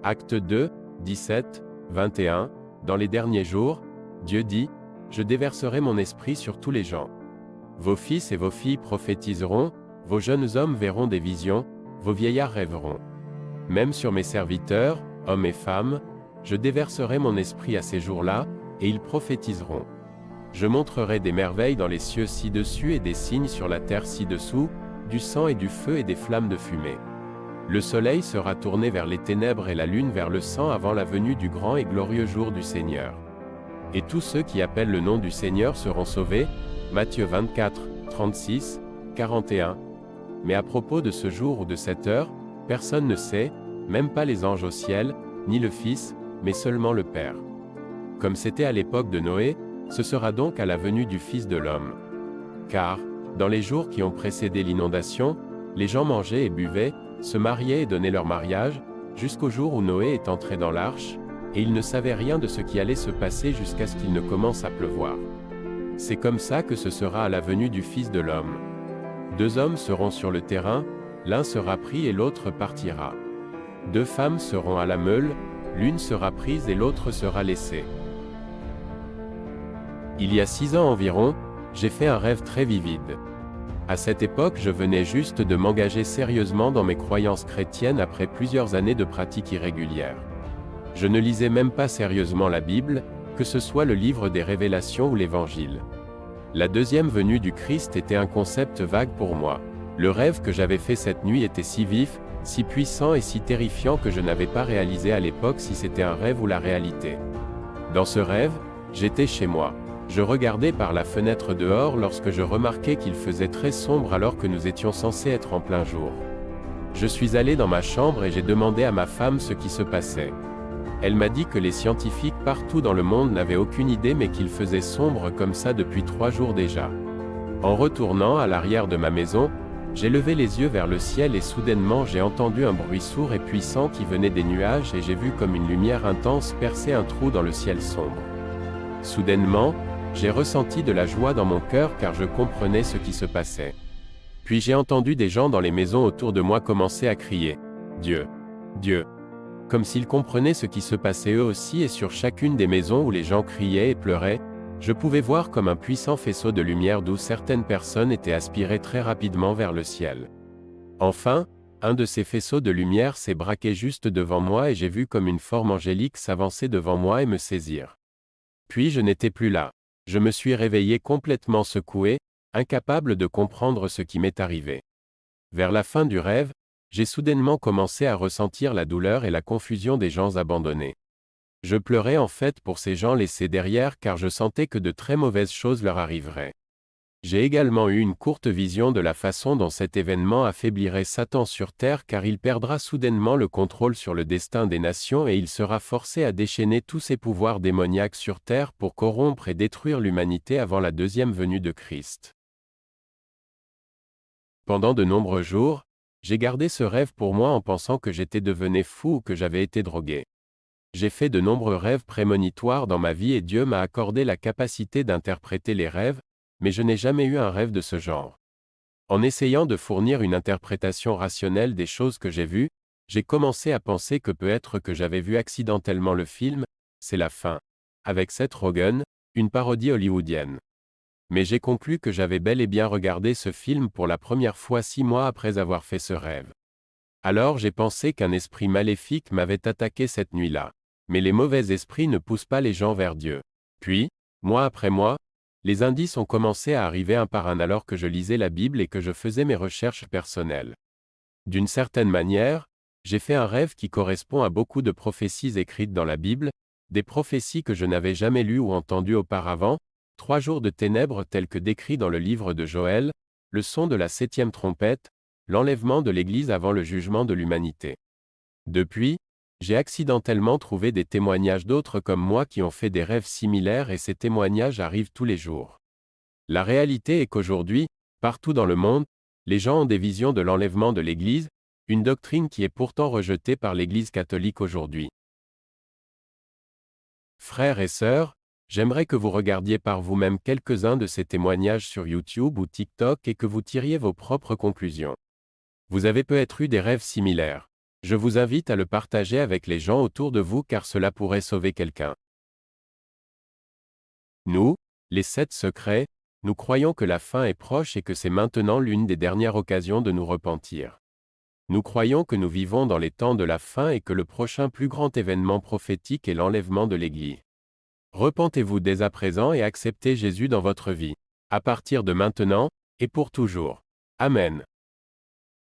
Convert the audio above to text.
Actes 2, 17, 21, dans les derniers jours, Dieu dit, je déverserai mon esprit sur tous les gens. Vos fils et vos filles prophétiseront, vos jeunes hommes verront des visions, vos vieillards rêveront. Même sur mes serviteurs, hommes et femmes, je déverserai mon esprit à ces jours-là, et ils prophétiseront. Je montrerai des merveilles dans les cieux ci-dessus et des signes sur la terre ci-dessous, du sang et du feu et des flammes de fumée. Le soleil sera tourné vers les ténèbres et la lune vers le sang avant la venue du grand et glorieux jour du Seigneur. Et tous ceux qui appellent le nom du Seigneur seront sauvés. Matthieu 24, 36, 41. Mais à propos de ce jour ou de cette heure, personne ne sait, même pas les anges au ciel, ni le Fils, mais seulement le Père. Comme c'était à l'époque de Noé, ce sera donc à la venue du Fils de l'homme. Car, dans les jours qui ont précédé l'inondation, les gens mangeaient et buvaient, se mariaient et donnaient leur mariage, jusqu'au jour où Noé est entré dans l'arche, et ils ne savaient rien de ce qui allait se passer jusqu'à ce qu'il ne commence à pleuvoir. C'est comme ça que ce sera à la venue du Fils de l'homme. 2 hommes seront sur le terrain, l'un sera pris et l'autre partira. 2 femmes seront à la meule, l'une sera prise et l'autre sera laissée. Il y a 6 ans environ, j'ai fait un rêve très vivide. À cette époque, je venais juste de m'engager sérieusement dans mes croyances chrétiennes après plusieurs années de pratiques irrégulières. Je ne lisais même pas sérieusement la Bible, que ce soit le livre des Révélations ou l'Évangile. La deuxième venue du Christ était un concept vague pour moi. Le rêve que j'avais fait cette nuit était si vif, si puissant et si terrifiant que je n'avais pas réalisé à l'époque si c'était un rêve ou la réalité. Dans ce rêve, j'étais chez moi. Je regardais par la fenêtre dehors lorsque je remarquai qu'il faisait très sombre alors que nous étions censés être en plein jour. Je suis allé dans ma chambre et j'ai demandé à ma femme ce qui se passait. Elle m'a dit que les scientifiques partout dans le monde n'avaient aucune idée mais qu'il faisait sombre comme ça depuis 3 jours déjà. En retournant à l'arrière de ma maison, j'ai levé les yeux vers le ciel et soudainement j'ai entendu un bruit sourd et puissant qui venait des nuages et j'ai vu comme une lumière intense percer un trou dans le ciel sombre. Soudainement, j'ai ressenti de la joie dans mon cœur car je comprenais ce qui se passait. Puis j'ai entendu des gens dans les maisons autour de moi commencer à crier « Dieu, Dieu !» comme s'ils comprenaient ce qui se passait eux aussi et sur chacune des maisons où les gens criaient et pleuraient, je pouvais voir comme un puissant faisceau de lumière d'où certaines personnes étaient aspirées très rapidement vers le ciel. Enfin, un de ces faisceaux de lumière s'est braqué juste devant moi et j'ai vu comme une forme angélique s'avancer devant moi et me saisir. Puis je n'étais plus là. Je me suis réveillé complètement secoué, incapable de comprendre ce qui m'est arrivé. Vers la fin du rêve, j'ai soudainement commencé à ressentir la douleur et la confusion des gens abandonnés. Je pleurais en fait pour ces gens laissés derrière car je sentais que de très mauvaises choses leur arriveraient. J'ai également eu une courte vision de la façon dont cet événement affaiblirait Satan sur terre car il perdra soudainement le contrôle sur le destin des nations et il sera forcé à déchaîner tous ses pouvoirs démoniaques sur terre pour corrompre et détruire l'humanité avant la deuxième venue de Christ. Pendant de nombreux jours, j'ai gardé ce rêve pour moi en pensant que j'étais devenu fou ou que j'avais été drogué. J'ai fait de nombreux rêves prémonitoires dans ma vie et Dieu m'a accordé la capacité d'interpréter les rêves, mais je n'ai jamais eu un rêve de ce genre. En essayant de fournir une interprétation rationnelle des choses que j'ai vues, j'ai commencé à penser que peut-être que j'avais vu accidentellement le film « C'est la fin », avec Seth Rogen, une parodie hollywoodienne. Mais j'ai conclu que j'avais bel et bien regardé ce film pour la première fois 6 mois après avoir fait ce rêve. Alors j'ai pensé qu'un esprit maléfique m'avait attaqué cette nuit-là. Mais les mauvais esprits ne poussent pas les gens vers Dieu. Puis, mois après mois, les indices ont commencé à arriver un par un alors que je lisais la Bible et que je faisais mes recherches personnelles. D'une certaine manière, j'ai fait un rêve qui correspond à beaucoup de prophéties écrites dans la Bible, des prophéties que je n'avais jamais lues ou entendues auparavant, 3 jours de ténèbres tels que décrits dans le livre de Joël, le son de la 7e trompette, l'enlèvement de l'Église avant le jugement de l'humanité. Depuis, j'ai accidentellement trouvé des témoignages d'autres comme moi qui ont fait des rêves similaires et ces témoignages arrivent tous les jours. La réalité est qu'aujourd'hui, partout dans le monde, les gens ont des visions de l'enlèvement de l'Église, une doctrine qui est pourtant rejetée par l'Église catholique aujourd'hui. Frères et sœurs, j'aimerais que vous regardiez par vous-même quelques-uns de ces témoignages sur YouTube ou TikTok et que vous tiriez vos propres conclusions. Vous avez peut-être eu des rêves similaires. Je vous invite à le partager avec les gens autour de vous car cela pourrait sauver quelqu'un. Nous, les 7 secrets, nous croyons que la fin est proche et que c'est maintenant l'une des dernières occasions de nous repentir. Nous croyons que nous vivons dans les temps de la fin et que le prochain plus grand événement prophétique est l'enlèvement de l'Église. Repentez-vous dès à présent et acceptez Jésus dans votre vie. À partir de maintenant, et pour toujours. Amen.